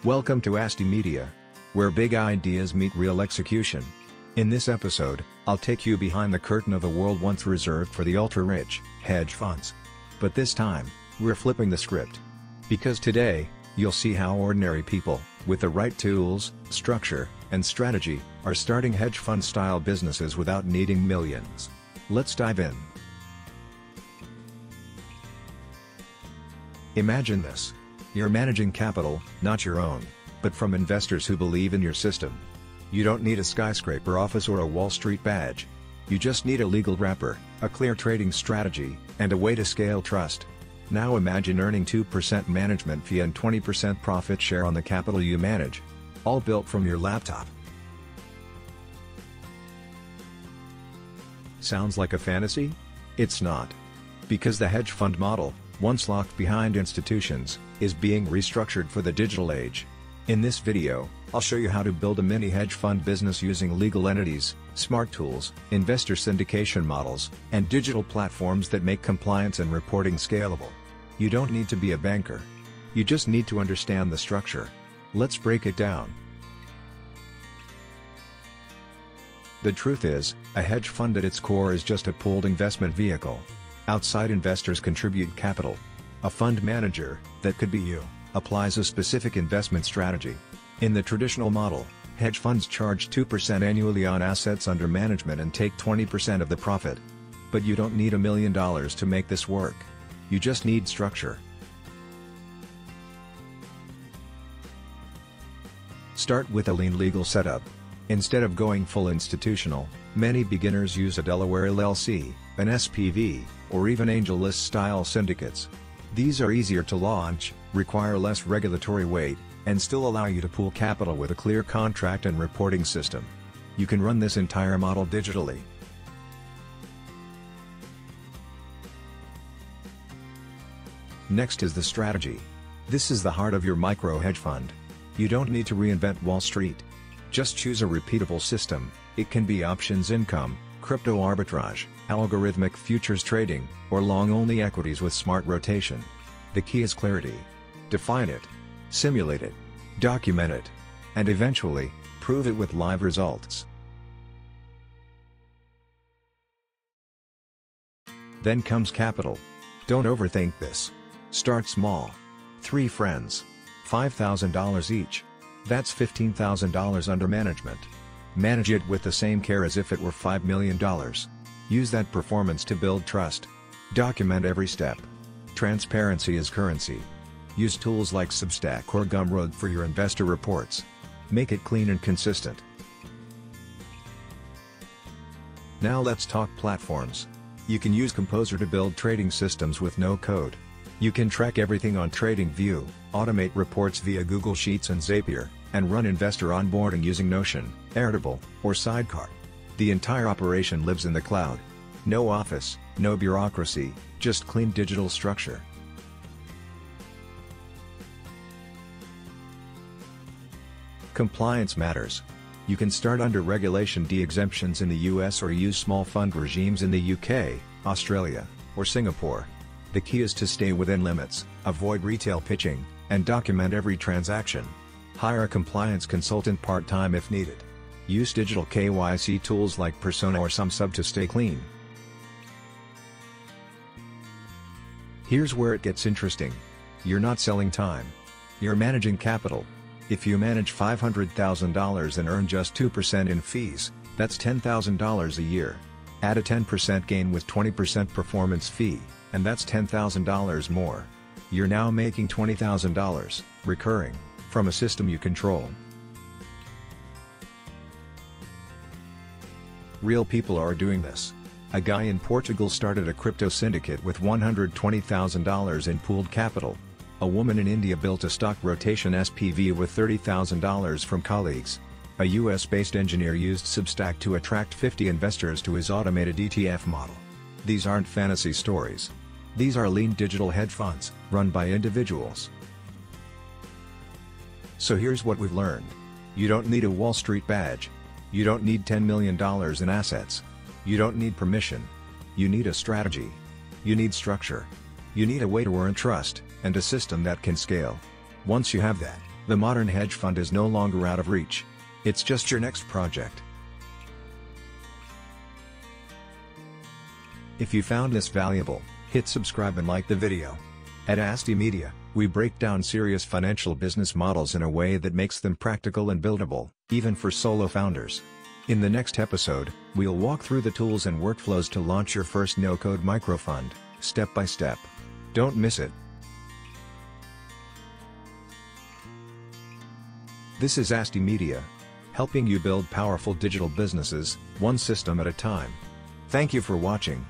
Welcome to Asti Media, where big ideas meet real execution. In this episode, I'll take you behind the curtain of a world once reserved for the ultra-rich, hedge funds. But this time, we're flipping the script. Because today, you'll see how ordinary people, with the right tools, structure, and strategy, are starting hedge fund-style businesses without needing millions. Let's dive in. Imagine this. You're managing capital, not your own, but from investors who believe in your system. You don't need a skyscraper office or a Wall Street badge. You just need a legal wrapper, a clear trading strategy, and a way to scale trust. Now imagine earning 2% management fee and 20% profit share on the capital you manage. All built from your laptop. Sounds like a fantasy? It's not. Because the hedge fund model, once locked behind institutions, is being restructured for the digital age. In this video, I'll show you how to build a mini hedge fund business using legal entities, smart tools, investor syndication models, and digital platforms that make compliance and reporting scalable. You don't need to be a banker. You just need to understand the structure. Let's break it down. The truth is, a hedge fund at its core is just a pooled investment vehicle. Outside investors contribute capital. A fund manager, that could be you, applies a specific investment strategy. In the traditional model, hedge funds charge 2% annually on assets under management and take 20% of the profit. But you don't need $1 million to make this work. You just need structure. Start with a lean legal setup. Instead of going full institutional, many beginners use a Delaware LLC, an SPV, or even angel list style syndicates. These are easier to launch, require less regulatory weight, and still allow you to pool capital with a clear contract and reporting system. You can run this entire model digitally. Next is the strategy. This is the heart of your micro hedge fund. You don't need to reinvent Wall Street. Just choose a repeatable system. It can be options income, crypto arbitrage, algorithmic futures trading, or long-only equities with smart rotation. The key is clarity. Define it, simulate it, document it, and eventually, prove it with live results. Then comes capital. Don't overthink this. Start small. 3 friends. $5,000 each. That's $15,000 under management. Manage it with the same care as if it were $5 million. Use that performance to build trust. Document every step. Transparency is currency. Use tools like Substack or Gumroad for your investor reports. Make it clean and consistent. Now let's talk platforms. You can use Composer to build trading systems with no code. You can track everything on TradingView, automate reports via Google Sheets and Zapier, and run investor onboarding using Notion, Airtable, or Sidecar. The entire operation lives in the cloud. No office, no bureaucracy, just clean digital structure. Compliance matters. You can start under Regulation D exemptions in the US or use small fund regimes in the UK, Australia, or Singapore. The key is to stay within limits, avoid retail pitching, and document every transaction. Hire a compliance consultant part-time if needed. Use digital KYC tools like Persona or SumSub to stay clean. Here's where it gets interesting. You're not selling time. You're managing capital. If you manage $500,000 and earn just 2% in fees, that's $10,000 a year. Add a 10% gain with 20% performance fee, and that's $10,000 more. You're now making $20,000, recurring, from a system you control. Real people are doing this. A guy in Portugal started a crypto syndicate with $120,000 in pooled capital. A woman in India built a stock rotation SPV with $30,000 from colleagues. A US-based engineer used Substack to attract 50 investors to his automated ETF model. These aren't fantasy stories. These are lean digital hedge funds, run by individuals. So here's what we've learned. You don't need a Wall Street badge. You don't need $10 million in assets. You don't need permission. You need a strategy. You need structure. You need a way to earn trust, and a system that can scale. Once you have that, The modern hedge fund is no longer out of reach. It's just your next project. If you found this valuable, hit subscribe and like the video. At Asti Media, we break down serious financial business models in a way that makes them practical and buildable, even for solo founders. In the next episode, we'll walk through the tools and workflows to launch your first no-code microfund, step by step. Don't miss it. This is Asti Media, helping you build powerful digital businesses, one system at a time. Thank you for watching.